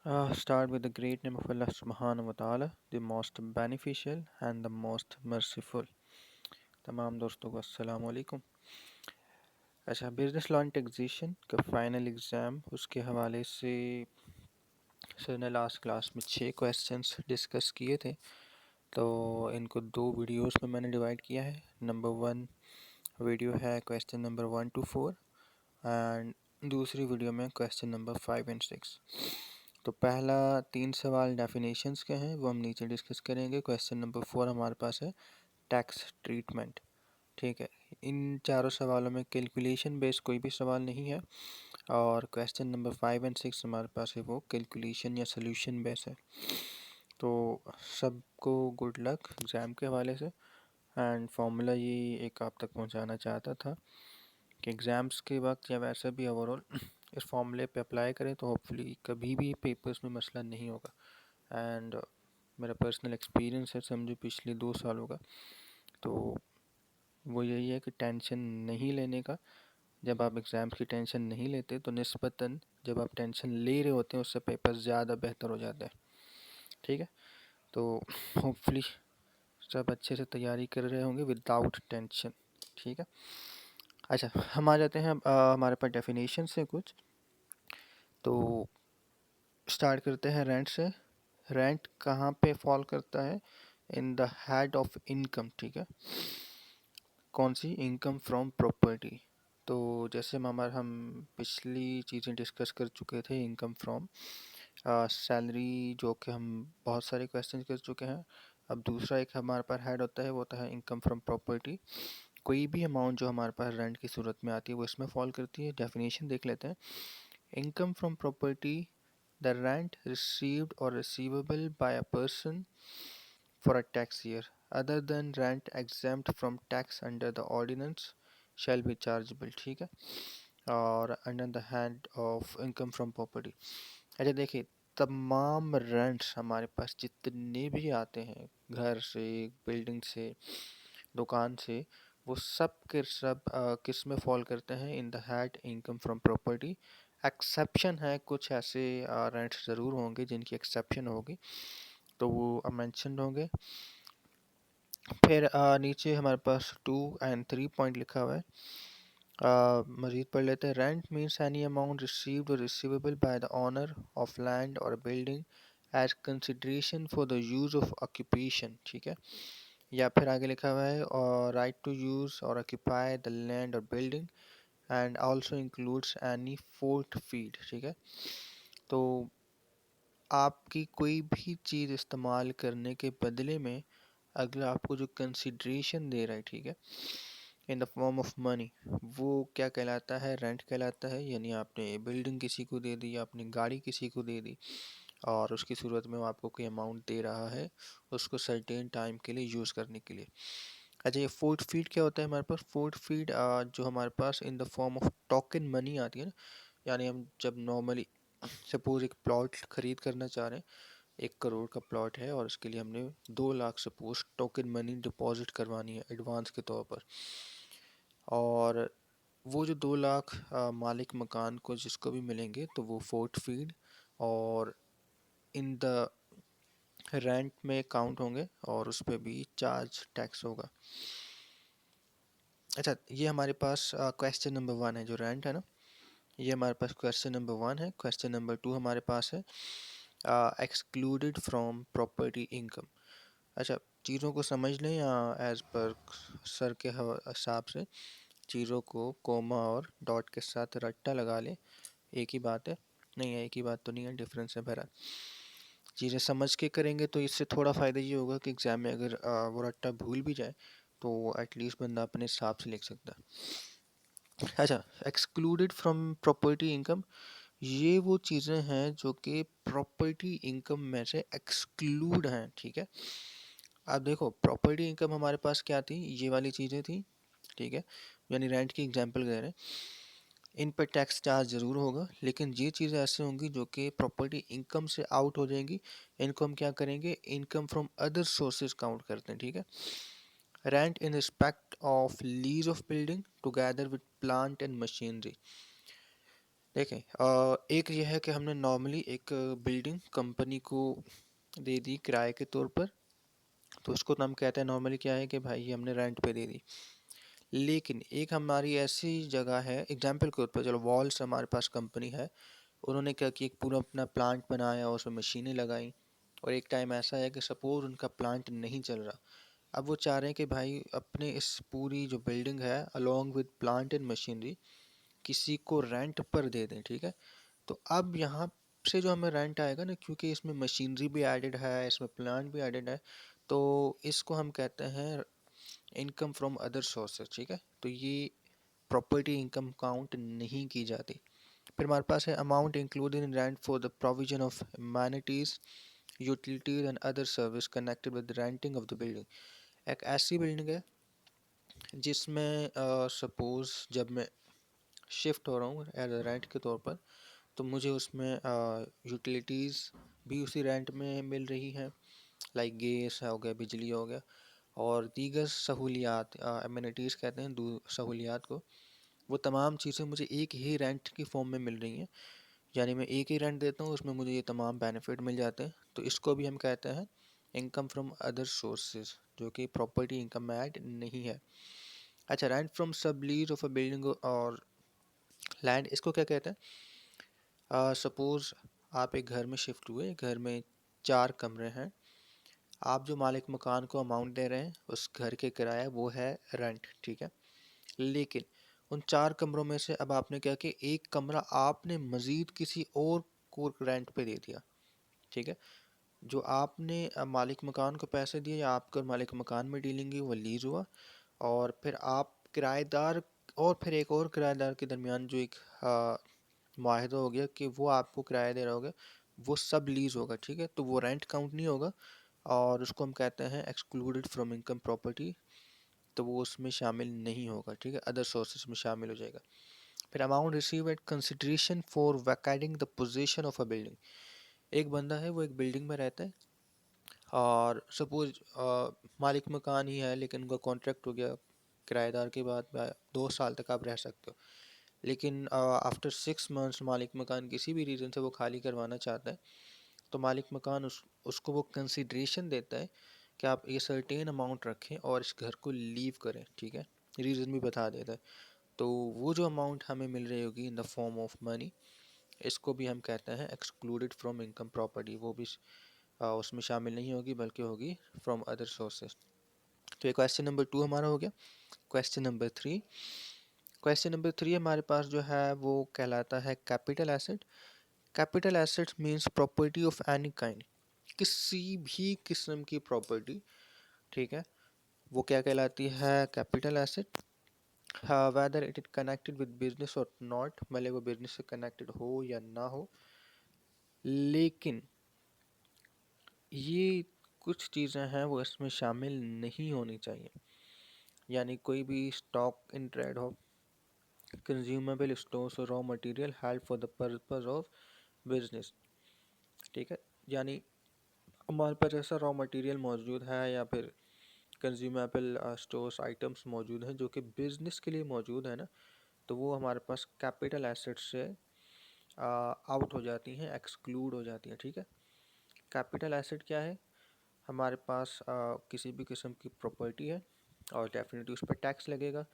Start with the great name of Allah subhanahu wa ta'ala, the most beneficial and the most merciful. तमाम दोस्तों को अस्सलाम वालेकुम। अच्छा, बिजनेस लॉ एंड टैक्सेशन का फाइनल एग्ज़ाम उसके हवाले से सर ने लास्ट क्लास में 6 क्वेश्चंस डिस्कस किए थे। तो इनको 2 वीडियोस में मैंने डिवाइड किया है। नंबर 1 वीडियो है क्वेश्चन नंबर 1 to 4 एंड दूसरी वीडियो में क्वेश्चन नंबर 5 and 6। तो पहला 3 सवाल डेफिनेशंस के हैं, वो हम नीचे डिस्कस करेंगे। क्वेश्चन नंबर 4 हमारे पास है टैक्स ट्रीटमेंट। ठीक है, इन चारों सवालों में कैलकुलेशन बेस्ड कोई भी सवाल नहीं है, और क्वेश्चन नंबर 5 and 6 हमारे पास है वो कैलकुलेशन या सोल्यूशन बेस्ड है। तो सबको गुड लक एग्ज़ाम के हवाले से। एंड फार्मूला ये एक आप तक पहुंचाना चाहता था कि एग्ज़ाम्स के वक्त या वैसे भी ओवरऑल इस फॉर्मूले पे अप्लाई करें तो होपफुली कभी भी पेपर्स में मसला नहीं होगा। एंड मेरा पर्सनल एक्सपीरियंस है, समझो पिछले 2 सालों का, तो वो यही है कि टेंशन नहीं लेने का। जब आप एग्ज़ाम्स की टेंशन नहीं लेते तो निस्बतन जब आप टेंशन ले रहे होते हैं उससे पेपर्स ज़्यादा बेहतर हो जाता है। ठीक है, तो होपफुली सब अच्छे से तैयारी कर रहे होंगे विदाउट टेंशन। ठीक है, अच्छा हम आ जाते हैं हमारे पास डेफिनेशन से कुछ। तो स्टार्ट करते हैं रेंट से। रेंट कहाँ पे फॉल करता है? In the head of income. ठीक है, कौन सी? Income from property. तो जैसे हम पिछली चीज़ें डिस्कस कर चुके थे, इनकम फ्रॉम सैलरी, जो कि हम बहुत सारे क्वेश्चन कर चुके हैं। अब दूसरा एक हमारे पास हेड होता है, वो होता है इनकम फ्रॉम प्रॉपर्टी। कोई भी अमाउंट जो हमारे पास रेंट की सूरत में आती है वो इसमें फॉल करती है। डेफिनेशन देख लेते हैं। Income from property, the rent received or receivable by a person for a tax year other than rent exempt from tax under the ordinance shall be chargeable। ठीक है, और under the head of income from property. अच्छा देखिए, तमाम rents हमारे पास जितने भी आते हैं, घर से, बिल्डिंग से, दुकान से, वो सब के सब किस में फॉल करते हैं? In the head income from property. Exception है, कुछ ऐसे रेंट्स ज़रूर होंगे जिनकी एक्सेप्शन होगी, तो वो मेंशन होंगे। फिर नीचे हमारे पास 2 and 3 पॉइंट लिखा हुआ है। मज़ीद पढ़ लेते हैं। Rent means any amount received और receivable by the owner of land और building as consideration for the use of occupation. ठीक है, या फिर आगे लिखा हुआ है और राइट टू यूज़ और ऑक्यूपाई द लैंड और building and also includes any forfeited. ठीक है, तो आपकी कोई भी चीज़ इस्तेमाल करने के बदले में अगला आपको जो कंसिडरेशन दे रहा है, ठीक है, इन द फॉर्म ऑफ मनी, वो क्या कहलाता है? रेंट कहलाता है। यानी आपने बिल्डिंग किसी को दे दी, आपने गाड़ी किसी को दे दी, और उसकी सूरत में वो आपको कोई अमाउंट दे रहा है उसको सर्टेन टाइम के लिए यूज़ करने के लिए। अच्छा, ये फोर्ट फीड क्या होता है हमारे पास? फोर्ट फीड जो हमारे पास in the form of token money आती है ना, यानी हम जब नॉर्मली सपोज एक प्लॉट खरीद करना चाह रहे हैं, 1 करोड़ का प्लॉट है और उसके लिए हमने 2 lakh suppose token money deposit करवानी है एडवांस के तौर पर, और वो जो 2 लाख मालिक मकान को जिसको भी मिलेंगे तो वो फोर्ट फीड और इन द रेंट में काउंट होंगे और उस पर भी चार्ज टैक्स होगा। अच्छा, ये हमारे पास क्वेश्चन नंबर 1 है, जो रेंट है ना, ये हमारे पास क्वेश्चन नंबर 1 है। क्वेश्चन नंबर 2 हमारे पास है एक्सक्लूडेड फ्रॉम प्रॉपर्टी इनकम। अच्छा, चीज़ों को समझ लें या एज पर सर के हिसाब से चीज़ों को कोमा और डॉट के साथ रट्टा लगा लें, एक ही बात है। नहीं है, एक ही बात तो नहीं है, डिफरेंस है। बहरहाल चीज़ें समझ के करेंगे तो इससे थोड़ा फ़ायदा ये होगा कि एग्ज़ाम में अगर वो रट्टा भूल भी जाए तो एटलीस्ट बंदा अपने हिसाब से लिख सकता है। अच्छा, एक्सक्लूडेड फ्रॉम प्रॉपर्टी इनकम, ये वो चीज़ें हैं जो कि प्रॉपर्टी इनकम में से एक्सक्लूड हैं। ठीक है, अब देखो प्रॉपर्टी इनकम हमारे पास क्या थी? ये वाली चीज़ें थी। ठीक है, यानी रेंट की एग्जांपल दे रहे हैं, इन पर टैक्स चार्ज ज़रूर होगा, लेकिन ये चीज़ें ऐसे होंगी जो कि प्रॉपर्टी इनकम से आउट हो जाएंगी। इनको हम क्या करेंगे? Income from other sources count करते हैं। ठीक है, rent in respect of lease of building together with plant and machinery. देखें, एक ये है कि हमने नॉर्मली एक बिल्डिंग कंपनी को दे दी किराए के तौर पर, तो उसको हम कहते हैं नॉर्मली क्या है कि भाई ये हमने रेंट पे दे दी। लेकिन एक हमारी ऐसी जगह है, एग्जाम्पल के तौर पर चलो वॉल्स हमारे पास कंपनी है, उन्होंने क्या किया, एक पूरा अपना प्लांट बनाया और उसमें मशीनें लगाई, और एक टाइम ऐसा है कि सपोज उनका प्लांट नहीं चल रहा। अब वो चाह रहे हैं कि भाई अपने इस पूरी जो बिल्डिंग है along with plant and machinery किसी को रेंट पर दे दें, ठीक है। तो अब यहाँ से जो हमें रेंट आएगा ना, क्योंकि इसमें मशीनरी भी एडेड है, इसमें प्लांट भी एडेड है, तो इसको हम कहते हैं इनकम फ्रॉम अदर सोर्सेज, ठीक है। तो ये प्रॉपर्टी इनकम काउंट नहीं की जाती। फिर हमारे पास है amount included in rent for the provision of amenities utilities and other service connected with renting of the building. एक ऐसी बिल्डिंग है जिसमें सपोज जब मैं शिफ्ट हो रहा हूँ एज अ रेंट के तौर पर, तो मुझे उसमें यूटिलिटीज़ भी उसी रेंट में मिल रही हैं, लाइक गैस हो गया, बिजली हो गया, और दीगर सहूलियात, एमिनिटीज़ कहते हैं सहूलियात को, वो तमाम चीज़ें मुझे एक ही रेंट की फॉर्म में मिल रही हैं। यानी मैं एक ही रेंट देता हूँ, उसमें मुझे ये तमाम बेनिफिट मिल जाते हैं। तो इसको भी हम कहते हैं इनकम फ्रॉम अदर सोर्सेज, जो कि प्रॉपर्टी इनकम में ऐड नहीं है। अच्छा, रेंट फ्रॉम सब लीज ऑफ अ बिल्डिंग और लैंड, इसको क्या कहते हैं? सपोज आप एक घर में शिफ्ट हुए, घर में 4 कमरे हैं, आप जो मालिक मकान को अमाउंट दे रहे हैं उस घर के किराया वो है रेंट, ठीक है। लेकिन उन 4 कमरों में से अब आपने क्या कि एक कमरा आपने मज़ीद किसी और को रेंट पे दे दिया, ठीक है। जो आपने मालिक मकान को पैसे दिए, या आपका मालिक मकान में डीलिंग हुई, वो लीज हुआ, और फिर आप किराएदार और फिर एक और किराएदार के दरमियान जो एक माहिदा हो गया कि वो आपको किराया दे रहा होगा, वो सब लीज होगा, ठीक है। तो वो रेंट काउंट नहीं होगा, और उसको हम कहते हैं एक्सक्लूडेड फ्रॉम इनकम प्रॉपर्टी, तो वो उसमें शामिल नहीं होगा, ठीक है, अदर सोर्सेज में शामिल हो जाएगा। फिर amount receive at consideration for vacating the position of a building. एक बंदा है, वो एक बिल्डिंग में रहता है, और सपोज मालिक मकान ही है, लेकिन उनका कॉन्ट्रैक्ट हो गया किराएदार के बाद 2 साल तक आप रह सकते हो। लेकिन आफ्टर 6 मंथ्स मालिक मकान किसी भी रीज़न से वो खाली करवाना चाहता है, तो मालिक मकान उसको वो कंसिडरेशन देता है कि आप ये सर्टेन अमाउंट रखें और इस घर को लीव करें, ठीक है। रीज़न भी बता देता है। तो वो जो अमाउंट हमें मिल रही होगी इन द फॉर्म ऑफ मनी, इसको भी हम कहते हैं एक्सक्लूडेड फ्रॉम इनकम प्रॉपर्टी। वो भी उसमें शामिल नहीं होगी, बल्कि होगी फ्रॉम अदर सोर्सेज। तो ये क्वेश्चन नंबर 2 हमारा हो गया। क्वेश्चन नंबर 3 हमारे पास जो है वो कहलाता है capital asset. Capital assets means property of any kind, किसी भी किस्म की प्रॉपर्टी, ठीक है, वो क्या कहलाती है, capital asset. Whether it is connected with business और नॉट, भले वो बिजनेस से कनेक्टेड हो या ना हो, लेकिन ये कुछ चीज़ें हैं वो इसमें शामिल नहीं होनी चाहिए। यानी कोई भी स्टॉक इन ट्रेड हो, कंज्यूमेबल स्टोर्स और raw material held for the purpose of business, ठीक है। यानी हमारे पास ऐसा रॉ मटेरियल मौजूद है या फिर कंज्यूमेबल स्टोर्स आइटम्स मौजूद हैं जो कि बिजनेस के लिए मौजूद है ना, तो वो हमारे पास कैपिटल एसेट से आउट हो जाती हैं, एक्सक्लूड हो जाती हैं, ठीक है। कैपिटल एसेट क्या है? हमारे पास किसी भी किस्म की प्रॉपर्टी है और डेफिनेटली उस पर टैक्स लगेगा,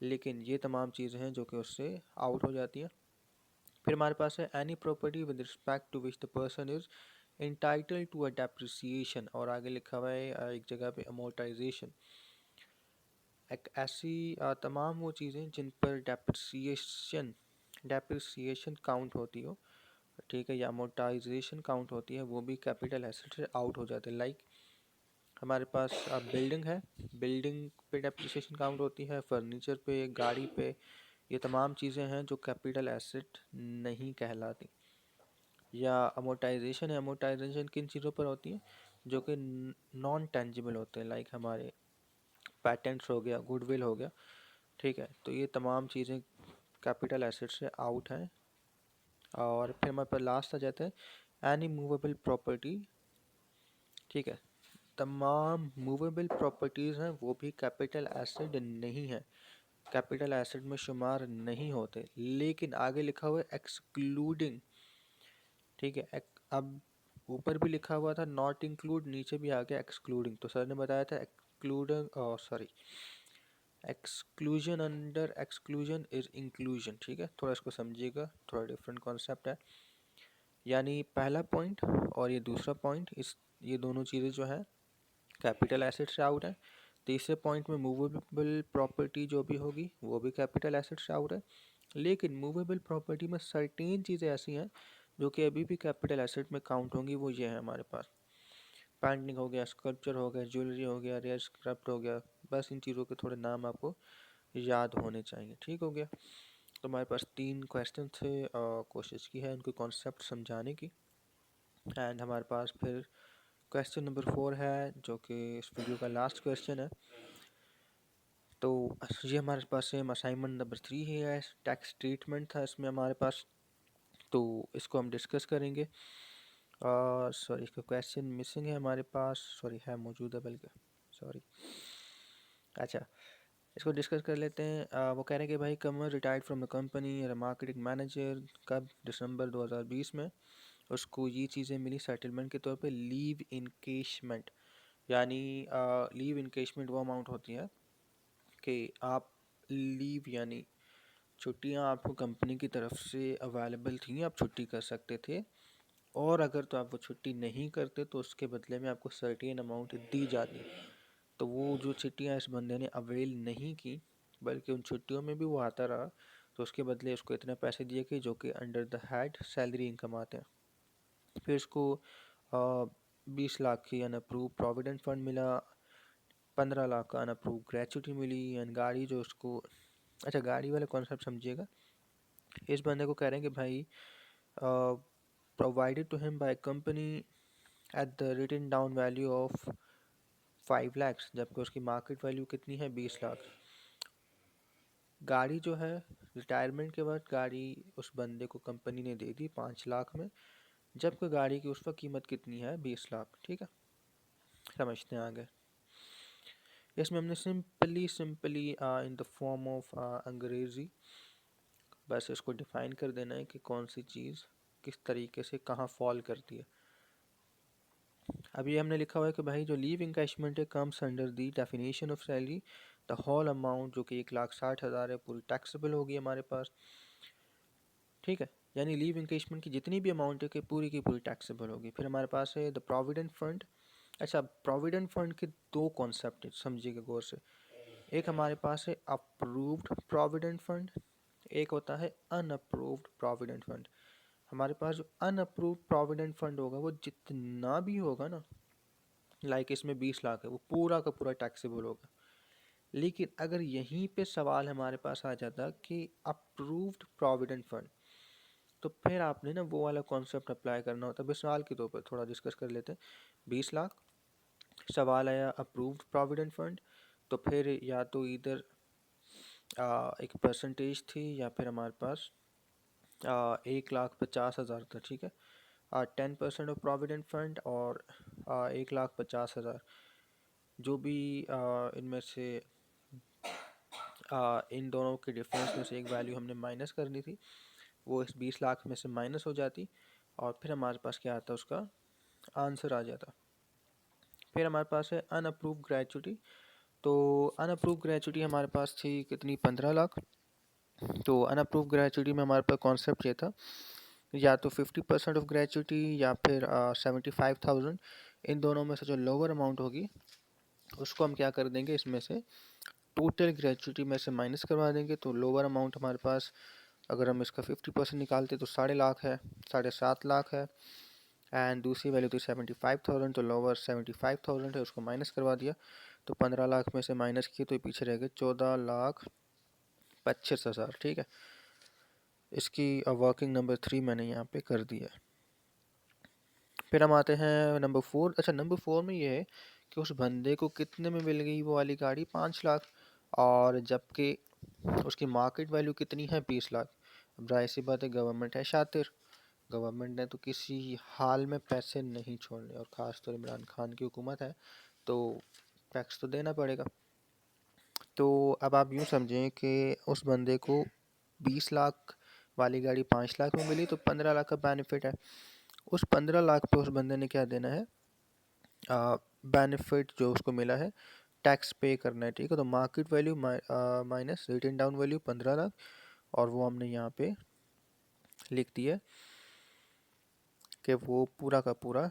लेकिन ये तमाम चीज़ें हैं जो कि उससे आउट हो जाती हैं। फिर हमारे पास है any property with respect to which the person is entitled to a depreciation, और आगे लिखा हुआ है एक जगह पे अमोर्टाइजेशन। एक ऐसी तमाम वो चीज़ें जिन पर डेप्रिसिएशन काउंट होती हो, ठीक है, या अमोर्टाइजेशन काउंट होती है, वो भी कैपिटल एसेट से आउट हो जाते हैं। लाइक हमारे पास बिल्डिंग है, बिल्डिंग पे डेप्रिसिएशन काउंट होती है, फर्नीचर पे, गाड़ी पे, ये तमाम चीज़ें हैं जो कैपिटल एसेट नहीं कहलाती। या अमोर्टाइजेशन है, अमोर्टाइजेशन किन चीज़ों पर होती है, जो कि नॉन टेंजिबल होते हैं, लाइक हमारे पैटेंट्स हो गया, गुडविल हो गया, ठीक है। तो ये तमाम चीज़ें कैपिटल एसेट से आउट हैं। और फिर हमारे पास लास्ट आ जाता है एनी मूवेबल प्रॉपर्टी, ठीक है। तमाम मूवेबल प्रॉपर्टीज़ हैं वो भी कैपिटल एसेट नहीं है। कैपिटल एसेट में शुमार नहीं होते, लेकिन आगे लिखा हुआ है एक्सक्लूडिंग, ठीक है। अब ऊपर भी लिखा हुआ था नॉट इंक्लूड, नीचे भी आ गया एक्सक्लूडिंग। तो सर ने बताया था excluding, sorry, exclusion under exclusion is inclusion, ठीक है। थोड़ा इसको समझिएगा, थोड़ा डिफरेंट कॉन्सेप्ट है। यानी पहला पॉइंट और ये दूसरा पॉइंट, इस ये दोनों चीज़ें जो है कैपिटल एसेट से आउट है। तीसरे पॉइंट में मूवेबल प्रॉपर्टी जो भी होगी वो भी कैपिटल एसेट से आउट है। लेकिन मूवेबल प्रॉपर्टी में सर्टेन चीज़ें ऐसी हैं जो कि अभी भी कैपिटल एसेट में काउंट होंगी। वो ये है हमारे पास, पेंटिंग हो गया, स्कल्पचर हो गया, ज्वेलरी हो गया, रेयर स्क्रैप हो गया। बस इन चीज़ों के थोड़े नाम आपको याद होने चाहिए, ठीक हो गया। तो हमारे पास 3 क्वेश्चन थे, कोशिश की है उनके कॉन्सेप्ट समझाने की। एंड हमारे पास फिर क्वेश्चन नंबर 4 है जो कि इस वीडियो का लास्ट क्वेश्चन है। तो ये हमारे पास सेम असाइनमेंट नंबर 3 ही है, टैक्स ट्रीटमेंट था इसमें हमारे पास, तो इसको हम डिस्कस करेंगे। और सॉरी, इसका क्वेश्चन मिसिंग है हमारे पास, सॉरी है मौजूद है बल्कि, सॉरी। अच्छा, इसको डिस्कस कर लेते हैं। वो कह रहे हैं कि भाई Qamar retired from the company as marketing manager, कब? दिसंबर 2020 में। उसको ये चीज़ें मिली सेटलमेंट के तौर पे, लीव इनकेशमेंट। यानी लीव इनकेशमेंट वो अमाउंट होती है कि आप लीव यानी छुट्टियां आपको कंपनी की तरफ से अवेलेबल थी, आप छुट्टी कर सकते थे। और अगर तो आप वो छुट्टी नहीं करते तो उसके बदले में आपको सर्टेन अमाउंट दी जाती। तो वो जो छुट्टियां इस बंदे ने अवेल नहीं की, बल्कि उन छुट्टियों में भी वो आता रहा, तो उसके बदले उसको इतने पैसे दिए गए जो कि under the head salary income आते हैं। फिर इसको 20 लाख की अनअप्रूव प्रोविडेंट फंड मिला, 15 लाख का अनअप्रूव ग्रेचुटी मिली। एंड गाड़ी जो उसको, अच्छा गाड़ी वाला कॉन्सेप्ट समझिएगा। इस बंदे को कह रहे हैं कि भाई provided to him by company at the written down value of 5 lakhs, जबकि उसकी मार्केट वैल्यू कितनी है? 20 लाख। गाड़ी जो है रिटायरमेंट के बाद गाड़ी उस बंदे को कंपनी ने दे दी 5 लाख में, जबकि गाड़ी की उस वक्त कीमत कितनी है? 20 लाख, ठीक है। समझते हैं आगे। इसमें हमने simply simply in the form of अंग्रेजी बस इसको डिफाइन कर देना है कि कौन सी चीज़ किस तरीके से कहाँ फॉल करती है। अभी हमने लिखा हुआ है कि भाई जो लीव इंकैशमेंट है comes under the definition of salary, the whole amount जो कि 1,60,000 है पूरी टैक्सेबल होगी हमारे पास, ठीक है। यानी लीव इंकैशमेंट की जितनी भी अमाउंट है कि पूरी की पूरी टैक्सेबल होगी। फिर हमारे पास है द प्रोविडेंट फंड। अच्छा, प्रोविडेंट फंड के दो कॉन्सेप्ट है, समझिएगा गौर से। एक हमारे पास है अप्रूव्ड प्रोविडेंट फंड, एक होता है अनअप्रूव्ड प्रोविडेंट फंड। हमारे पास जो अनअप्रूव्ड प्रोविडेंट फंड होगा वो जितना भी होगा ना, लाइक इसमें 20 लाख है, वो पूरा का पूरा टैक्सेबल होगा। लेकिन अगर यहीं पे सवाल हमारे पास आ जाता कि अप्रूव्ड प्रोविडेंट फंड, तो फिर आपने ना वो वाला कॉन्सेप्ट अप्लाई करना होता है। मिसाल के तौर पर थोड़ा डिस्कस कर लेते हैं। 20 लाख, सवाल आया अप्रूव्ड प्रोविडेंट फंड, तो फिर या तो इधर एक परसेंटेज थी या फिर हमारे पास 1,50,000 था, ठीक है। 10% ऑफ प्रोविडेंट फंड और 1,50,000, जो भी इनमें से इन दोनों के डिफरेंस में से एक वैल्यू हमने माइनस करनी थी, वो इस 20 लाख में से माइनस हो जाती और फिर हमारे पास क्या आता, उसका आंसर आ जाता। फिर हमारे पास है अनअप्रूव ग्रेचुटी। तो अनअप्रूव ग्रेचुटी हमारे पास थी कितनी? 15 लाख। तो अनअप्रूव ग्रेचुटी में हमारे पास कॉन्सेप्ट ये था, या तो 50% ऑफ ग्रेचुटी या फिर 75,000। इन दोनों में से जो लोअर अमाउंट होगी उसको हम क्या कर देंगे, इसमें से टोटल ग्रेचुटी में से माइनस करवा देंगे। तो लोअर अमाउंट हमारे पास, अगर हम इसका 50% निकालते तो 7.5 लाख है, 7.5 लाख है। एंड दूसरी वैल्यू थी 75,000, तो लोअर 75,000 है, उसको माइनस करवा दिया। तो 15 लाख में से माइनस किए तो पीछे रह गए 14,25,000, ठीक है। इसकी वर्किंग नंबर 3 मैंने यहाँ पे कर दिया है। फिर हम आते हैं नंबर 4। अच्छा, नंबर 4 में ये है कि उस बंदे को कितने में मिल गई वो वाली गाड़ी? 5 लाख। और जबकि उसकी मार्केट वैल्यू कितनी है? 20 लाख। अब जाहिर सी बात है, गवर्नमेंट है शातिर, गवर्नमेंट ने तो किसी हाल में पैसे नहीं छोड़ने, और ख़ासतौर इमरान खान की हुकूमत है तो टैक्स तो देना पड़ेगा। तो अब आप यूँ समझें कि उस बंदे को 20 लाख वाली गाड़ी 5 लाख में मिली, तो 15 लाख का बेनिफिट है। उस 15 लाख पे उस बंदे ने क्या देना है, बेनिफिट जो उसको मिला है टैक्स पे करना है, ठीक है। तो market value minus written down value 15 lakh, और वो हमने यहाँ पे लिख दिया कि वो पूरा का पूरा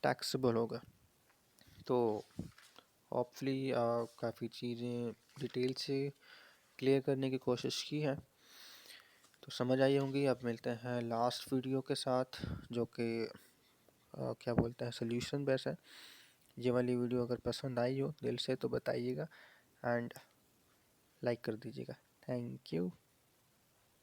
टैक्सेबल होगा। तो होपफुली काफ़ी चीज़ें डिटेल से क्लियर करने की कोशिश की है, तो समझ आई होंगी। अब मिलते हैं लास्ट वीडियो के साथ, जो कि क्या बोलते हैं, सोल्यूशन बेस है। ये वाली वीडियो अगर पसंद आई हो दिल से तो बताइएगा एंड लाइक कर दीजिएगा। Thank you.